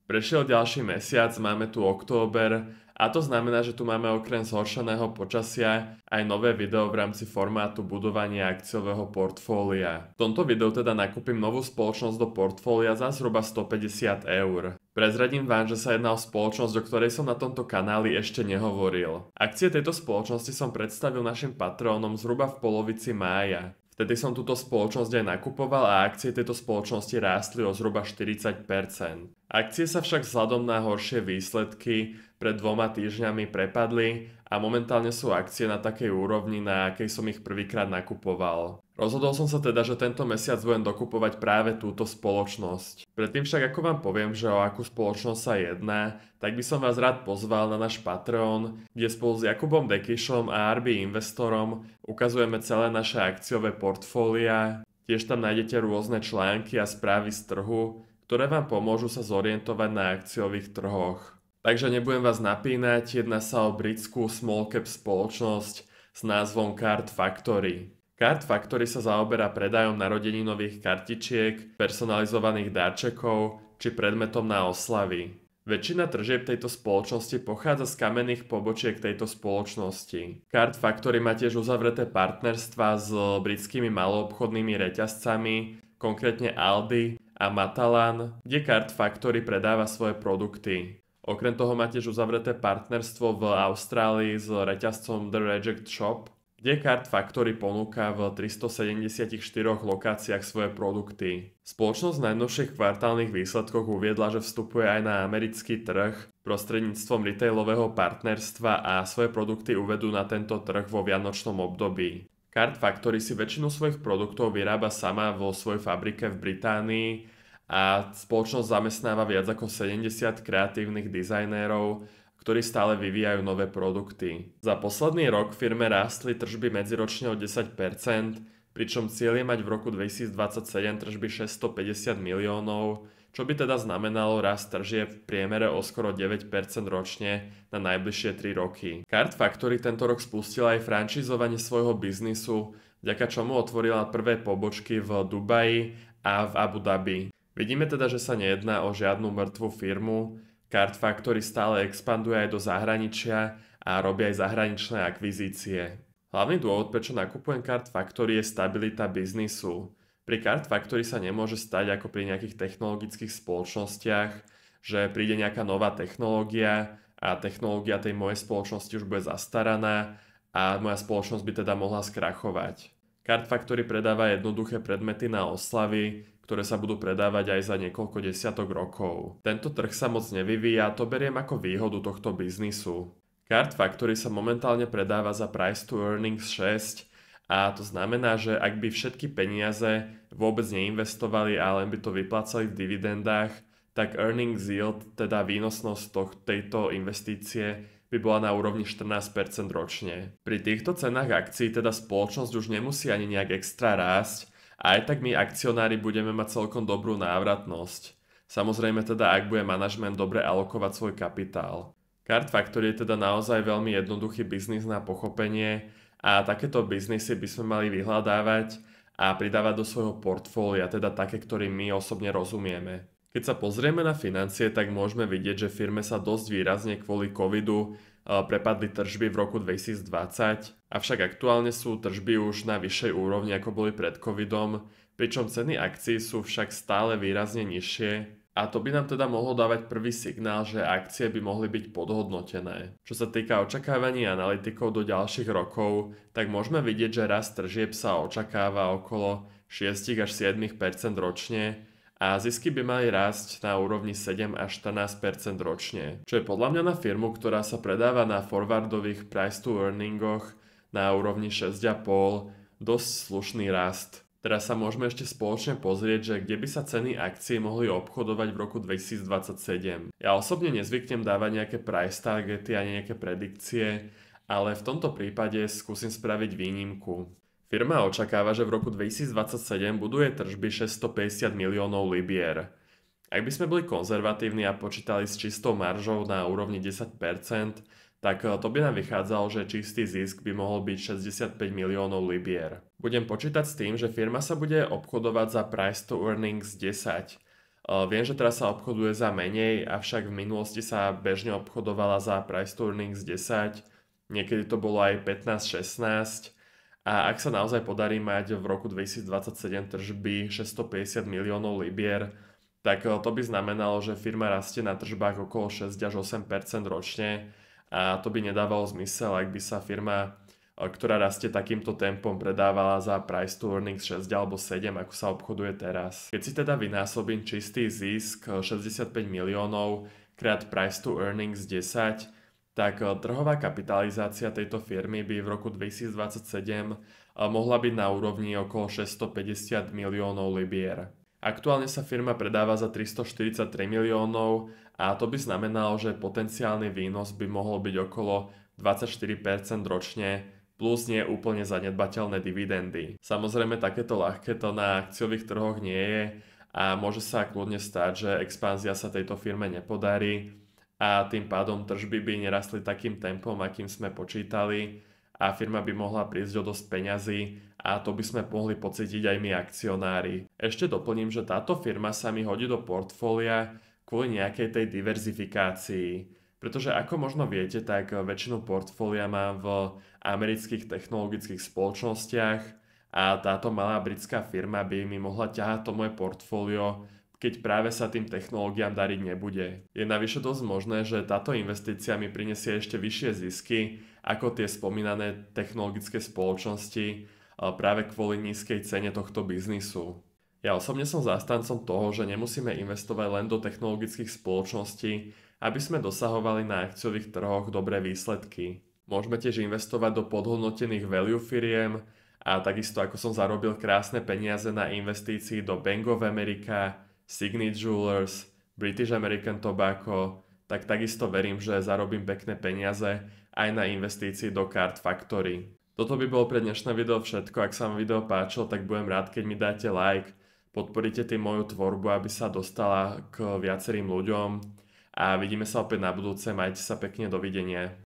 Prešiel ďalší mesiac, máme tu október a to znamená, že tu máme okrem zhoršeného počasia aj nové video v rámci formátu budovania akciového portfólia. V tomto videu teda nakúpim novú spoločnosť do portfólia za zhruba 150 eur. Prezradím vám, že sa jedná o spoločnosť, o ktorej som na tomto kanáli ešte nehovoril. Akcie tejto spoločnosti som predstavil našim patrónom zhruba v polovici mája. Vtedy som túto spoločnosť aj nakupoval a akcie tejto spoločnosti rástli o zhruba 40%. Akcie sa však vzhľadom na horšie výsledky pred 2 týždňami prepadli a momentálne sú akcie na takej úrovni, na akej som ich prvýkrát nakupoval. Rozhodol som sa teda, že tento mesiac budem dokupovať práve túto spoločnosť. Predtým však ako vám poviem, že o akú spoločnosť sa jedná, tak by som vás rád pozval na náš Patreon, kde spolu s Jakubom Dekyšom a RB Investorom ukazujeme celé naše akciové portfólia. Tiež tam nájdete rôzne články a správy z trhu, ktoré vám pomôžu sa zorientovať na akciových trhoch. Takže nebudem vás napínať, jedná sa o britskú small cap spoločnosť s názvom Card Factory. Card Factory sa zaoberá predajom narodeninových kartičiek, personalizovaných darčekov či predmetom na oslavy. Väčšina tržieb tejto spoločnosti pochádza z kamenných pobočiek tejto spoločnosti. Card Factory má tiež uzavreté partnerstvá s britskými maloobchodnými reťazcami, konkrétne Aldi a Matalan, kde Card Factory predáva svoje produkty. Okrem toho má tiež uzavreté partnerstvo v Austrálii s reťazcom The Reject Shop, kde Card Factory ponúka v 374 lokáciách svoje produkty. Spoločnosť v najnovších kvartálnych výsledkoch uviedla, že vstupuje aj na americký trh prostredníctvom retailového partnerstva a svoje produkty uvedú na tento trh vo vianočnom období. Card Factory si väčšinu svojich produktov vyrába sama vo svojej fabrike v Británii a spoločnosť zamestnáva viac ako 70 kreatívnych dizajnérov, ktorí stále vyvíjajú nové produkty. Za posledný rok firme rástli tržby medziročne o 10%, pričom cieľ je mať v roku 2027 tržby 650 miliónov, čo by teda znamenalo rast tržieb v priemere o skoro 9% ročne na najbližšie 3 roky. Card Factory tento rok spustila aj franšízovanie svojho biznisu, vďaka čomu otvorila prvé pobočky v Dubaji a v Abu Dhabi. Vidíme teda, že sa nejedná o žiadnu mŕtvu firmu. Card Factory stále expanduje aj do zahraničia a robí aj zahraničné akvizície. Hlavný dôvod, prečo nakupujem Card Factory, je stabilita biznisu. Pri Card Factory sa nemôže stať ako pri nejakých technologických spoločnostiach, že príde nejaká nová technológia a technológia tej mojej spoločnosti už bude zastaraná a moja spoločnosť by teda mohla skrachovať. Card Factory predáva jednoduché predmety na oslavy, ktoré sa budú predávať aj za niekoľko desiatok rokov. Tento trh sa moc nevyvíja a to beriem ako výhodu tohto biznisu. Card Factory sa momentálne predáva za price to earnings 6 a to znamená, že ak by všetky peniaze vôbec neinvestovali a len by to vyplácali v dividendách, tak earnings yield, teda výnosnosť tejto investície, by bola na úrovni 14% ročne. Pri týchto cenách akcií teda spoločnosť už nemusí ani nejak extra rásť, a aj tak my akcionári budeme mať celkom dobrú návratnosť. Samozrejme teda, ak bude manažment dobre alokovať svoj kapitál. Card Factory je teda naozaj veľmi jednoduchý biznis na pochopenie a takéto biznisy by sme mali vyhľadávať a pridávať do svojho portfólia, teda také, ktorým my osobne rozumieme. Keď sa pozrieme na financie, tak môžeme vidieť, že firme sa dosť výrazne kvôli covidu prepadli tržby v roku 2020, avšak aktuálne sú tržby už na vyššej úrovni ako boli pred covidom, pričom ceny akcií sú však stále výrazne nižšie a to by nám teda mohlo dávať prvý signál, že akcie by mohli byť podhodnotené. Čo sa týka očakávaní analytikov do ďalších rokov, tak môžeme vidieť, že rast tržieb sa očakáva okolo 6 až 7% ročne, a zisky by mali rásť na úrovni 7 až 14% ročne, čo je podľa mňa na firmu, ktorá sa predáva na forwardových price to earningoch na úrovni 6,5 dosť slušný rast. Teraz sa môžeme ešte spoločne pozrieť, že kde by sa ceny akcií mohli obchodovať v roku 2027. Ja osobne nezvyknem dávať nejaké price targety ani nejaké predikcie, ale v tomto prípade skúsim spraviť výnimku. Firma očakáva, že v roku 2027 buduje tržby 650 miliónov libier. Ak by sme boli konzervatívni a počítali s čistou maržou na úrovni 10%, tak to by nám vychádzalo, že čistý zisk by mohol byť 65 miliónov libier. Budem počítať s tým, že firma sa bude obchodovať za price to earnings 10. Viem, že teraz sa obchoduje za menej, avšak v minulosti sa bežne obchodovala za price to earnings 10, niekedy to bolo aj 15-16 a ak sa naozaj podarí mať v roku 2027 tržby 650 miliónov libier, tak to by znamenalo, že firma rastie na tržbách okolo 6 až 8 ročne a to by nedávalo zmysel, ak by sa firma, ktorá rastie takýmto tempom, predávala za price to earnings 6 alebo 7, ako sa obchoduje teraz. Keď si teda vynásobím čistý zisk 65 miliónov krát price to earnings 10, tak trhová kapitalizácia tejto firmy by v roku 2027 mohla byť na úrovni okolo 650 miliónov libier. Aktuálne sa firma predáva za 343 miliónov a to by znamenalo, že potenciálny výnos by mohol byť okolo 24% ročne, plus nie úplne zanedbateľné dividendy. Samozrejme, takéto ľahké to na akciových trhoch nie je a môže sa kľudne stať, že expanzia sa tejto firme nepodarí a tým pádom tržby by nerastli takým tempom, akým sme počítali a firma by mohla prísť o dosť peňazí a to by sme mohli pocítiť aj my akcionári. Ešte doplním, že táto firma sa mi hodí do portfólia kvôli nejakej tej diverzifikácii. Pretože ako možno viete, tak väčšinu portfólia mám v amerických technologických spoločnostiach a táto malá britská firma by mi mohla ťahať to moje portfólio, keď práve sa tým technológiám dariť nebude. Je navyše dosť možné, že táto investícia mi prinesie ešte vyššie zisky ako tie spomínané technologické spoločnosti práve kvôli nízkej cene tohto biznisu. Ja osobne som zástancom toho, že nemusíme investovať len do technologických spoločností, aby sme dosahovali na akciových trhoch dobré výsledky. Môžeme tiež investovať do podhodnotených value firiem a takisto ako som zarobil krásne peniaze na investícii do Bank of America, Signet Jewelers, British American Tobacco, tak takisto verím, že zarobím pekné peniaze aj na investícii do Card Factory. Toto by bolo pre dnešné video všetko. Ak sa vám video páčilo, tak budem rád, keď mi dáte like, podporíte tým moju tvorbu, aby sa dostala k viacerým ľuďom a vidíme sa opäť na budúce. Majte sa pekne, dovidenia.